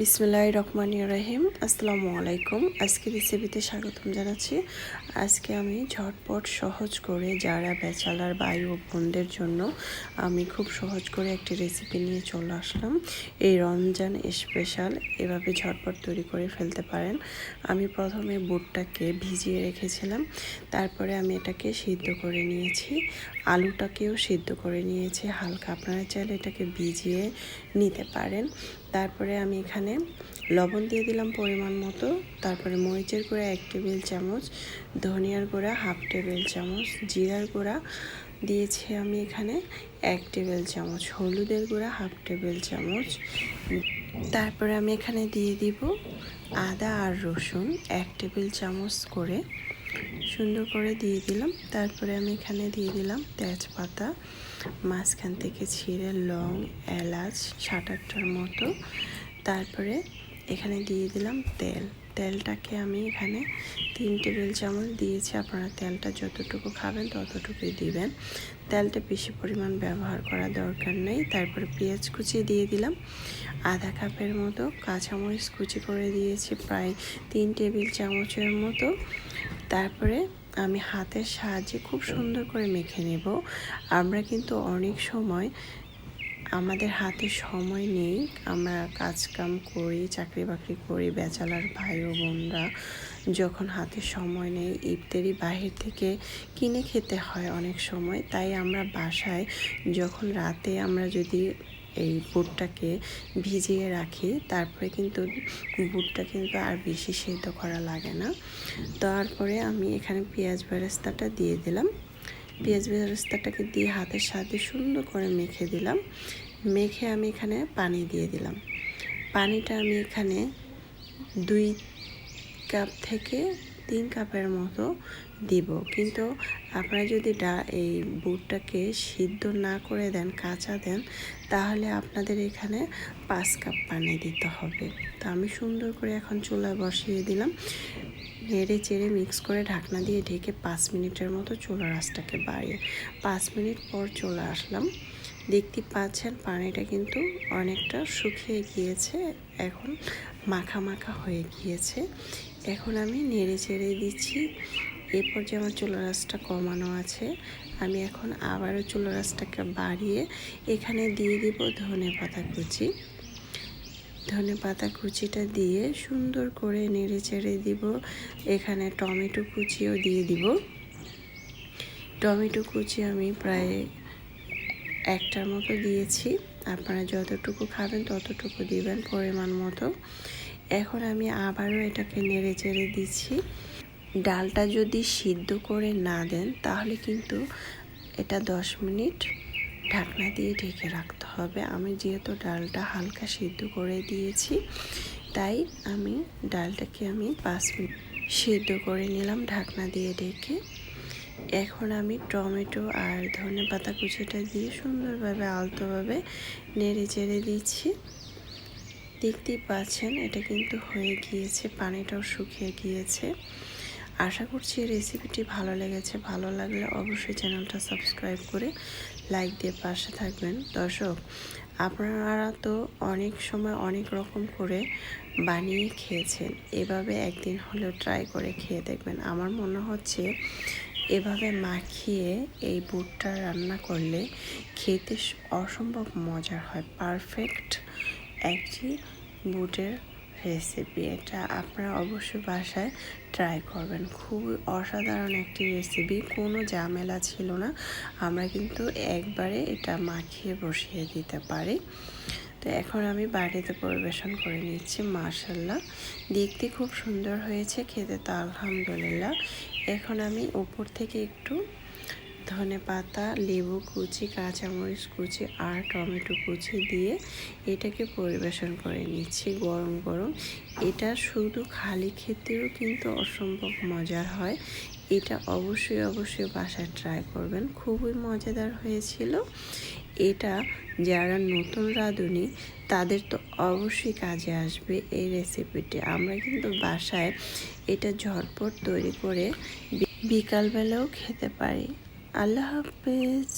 বিসমিল্লাহির রহমানির রহিম। আসসালামু আলাইকুম। আজকে রেসিপিতে স্বাগতম জানাচ্ছি। আজকে আমি ঝটপট সহজ করে যারা ব্যাচেলার ভাই ও বোনদের জন্য আমি খুব সহজ করে একটি রেসিপি নিয়ে চলে আসলাম। এই রমজান স্পেশাল এভাবে ঝটপট তৈরি করে ফেলতে পারেন। আমি প্রথমে বুটটাকে ভিজিয়ে রেখেছিলাম, তারপরে আমি এটাকে সিদ্ধ করে নিয়েছি। আলুটাকেও সিদ্ধ করে নিয়েছি হালকা, আপনারা চাইলে এটাকে ভিজিয়ে নিতে পারেন। তারপরে আমি এখানে লবণ দিয়ে দিলাম পরিমাণ মতো, তারপরে মরিচের গুঁড়া 1 টেবিল চামচ, ধনিয়ার গুঁড়া 1/2 টেবিল চামচ, জিরার গুঁড়া দিয়েছি আমি এখানে 1 টেবিল চামচ, হলুদের গুঁড়া 1/2 টেবিল চামচ। তারপরে আমি এখানে দিয়ে দিব আদা আর রসুন 1 টেবিল চামচ করে সুন্দর করে দিয়ে দিলাম। তারপরে আমি এখানে দিয়ে দিলাম তেজপাতা, মাঝখান থেকে ছিঁড়ে লং, এলাচ 7-8টার মতো। তারপরে এখানে দিয়ে দিলাম তেলটাকে আমি এখানে 3 টেবিল চামচ দিয়েছি। আপনারা তেলটা যতটুকু খাবেন ততটুকুই দিবেন, তেলটা বেশি পরিমাণ ব্যবহার করা দরকার নেই। তারপরে পেঁয়াজ কুচি দিয়ে দিলাম আধা কাপের মতো, কাঁচামরিচ কুচি করে দিয়েছি প্রায় 3 টেবিল চামচের মতো। তারপরে আমি হাতের সাহায্যে খুব সুন্দর করে মেখে নেব। আমরা কিন্তু অনেক সময় আমাদের হাতে সময় নেই, আমরা কাজকাম করি, চাকরি বাকরি করি, ব্যাচেলার ভাই ও বোনরা যখন হাতে সময় নেই, ইফতারি বাহির থেকে কিনে খেতে হয় অনেক সময়। তাই আমরা বাসায় যখন রাতে আমরা যদি এই বুটটাকে ভিজিয়ে রাখি, তারপরে কিন্তু বুটটা কিন্তু আর বেশি সেদ্ধ করা লাগে না। তারপরে আমি এখানে পেঁয়াজ বেরেস্তাটা দিয়ে দিলাম। পেঁয়াজ বেরেস্তাটাকে দিয়ে হাতের সাথে সুন্দর করে মেখে দিলাম। মেখে আমি এখানে পানি দিয়ে দিলাম। পানিটা আমি এখানে 2 কাপ থেকে 3 কাপের মতো দিব। কিন্তু আপনারা যদি এই বুটটাকে সিদ্ধ না করে দেন, কাঁচা দেন, তাহলে আপনাদের এখানে 5 কাপ পানি দিতে হবে। তো আমি সুন্দর করে এখন চুলায় বসিয়ে দিলাম। নেড়ে চেড়ে মিক্স করে ঢাকনা দিয়ে ঢেকে 5 মিনিটের মতো চুলার আঁচটাকে বাড়িয়ে 5 মিনিট পর চলে আসলাম। দেখতে পাচ্ছেন পানিটা কিন্তু অনেকটা শুকিয়ে গিয়েছে, এখন মাখা মাখা হয়ে গিয়েছে। এখন আমি নেড়ে চেড়ে দিচ্ছি। এরপর যে আমার চুলার আঁচটা কমানো আছে, আমি এখন আবারও চুলার আঁচটাকে বাড়িয়ে এখানে দিয়ে দিব ধনেপাতা কুচি। ধনেপাতা কুচিটা দিয়ে সুন্দর করে নেড়ে চেড়ে দিব। এখানে টমেটো কুচিও দিয়ে দিব। টমেটো কুচি আমি প্রায় 1টার মতো দিয়েছি, আপনারা যতটুকু খাবেন ততটুকু দিবেন পরিমাণ মতো। এখন আমি আবারও এটাকে নেড়ে চেড়ে দিচ্ছি। ডালটা যদি সিদ্ধ করে না দেন তাহলে কিন্তু এটা 10 মিনিট ঢাকনা দিয়ে ঢেকে রাখতে হবে। আমি যেহেতু ডালটা হালকা সিদ্ধ করে দিয়েছি, তাই আমি ডালটাকে 5 মিনিট সিদ্ধ করে নিলাম ঢাকনা দিয়ে ঢেকে। এখন আমি টমেটো আর ধনেপাতা কুচিটা দিয়ে সুন্দরভাবে আলতোভাবে নেড়ে চেড়ে দিচ্ছি। দেখতেই পাচ্ছেন এটা কিন্তু হয়ে গিয়েছে, পানিটাও শুকিয়ে গিয়েছে। আশা করছি রেসিপিটি ভালো লেগেছে। ভালো লাগলে অবশ্যই চ্যানেলটা সাবস্ক্রাইব করে লাইক দিয়ে পাশে থাকবেন। দর্শক, আপনারা তো অনেক সময় অনেক রকম করে বানিয়ে খেয়েছেন, এভাবে একদিন হলেও ট্রাই করে খেয়ে দেখবেন। আমার মনে হচ্ছে এভাবে মাখিয়ে এই বুটটা রান্না করলে খেতে অসম্ভব মজার হয়। পারফেক্ট একটি বুটের রেসিপি, এটা আপনারা অবশ্যই বাসায় ট্রাই করবেন। খুবই অসাধারণ একটি রেসিপি, কোনো ঝামেলা ছিল না। আমরা কিন্তু একবারে এটা মাখিয়ে বসিয়ে দিতে পারি। তো এখন আমি বাড়িতে পরিবেশন করে নিচ্ছি। মাশাআল্লাহ, দেখতে খুব সুন্দর হয়েছে, খেতে তো আলহামদুলিল্লাহ। এখন আমি উপর থেকে একটু ধনেপাতা, লেবু কুচি, কাঁচামরিচ কুচি আর টমেটো কুচি দিয়ে এটাকে পরিবেশন করে নিচ্ছি গরম গরম। এটা শুধু খালি খেতেও কিন্তু অসম্ভব মজার হয়। এটা অবশ্যই বাসায় ট্রাই করবেন, খুবই মজাদার হয়েছিল। এটা যারা নতুন রাঁধুনি তাদের তো অবশ্যই কাজে আসবে এই রেসিপিটি। আমরা কিন্তু বাসায় এটা ঝটপট তৈরি করে বিকালবেলাও খেতে পারি। আল্লাহ হাফেজ।